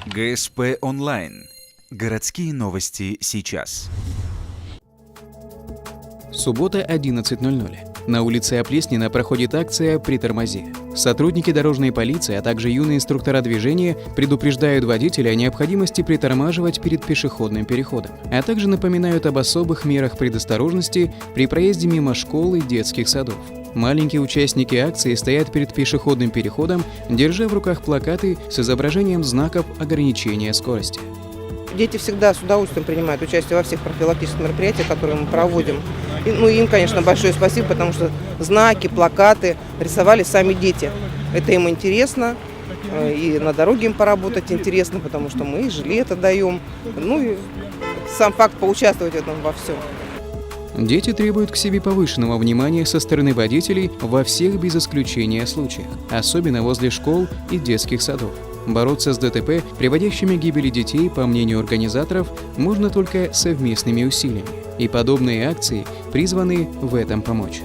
ГСП онлайн. Городские новости сейчас. Суббота, 11:00. На улице Оплеснина проходит акция «Притормози». Сотрудники дорожной полиции, а также юные инструктора движения предупреждают водителя о необходимости притормаживать перед пешеходным переходом, а также напоминают об особых мерах предосторожности при проезде мимо школ и детских садов. Маленькие участники акции стоят перед пешеходным переходом, держа в руках плакаты с изображением знаков ограничения скорости. Дети всегда с удовольствием принимают участие во всех профилактических мероприятиях, которые мы проводим. Им, конечно, большое спасибо, потому что знаки, плакаты рисовали сами дети. Это им интересно, и на дороге им поработать интересно, потому что мы и жилеты даем. И сам факт поучаствовать в этом во всем. Дети требуют к себе повышенного внимания со стороны водителей во всех без исключения случаях, особенно возле школ и детских садов. Бороться с ДТП, приводящими к гибели детей, по мнению организаторов, можно только совместными усилиями, и подобные акции призваны в этом помочь.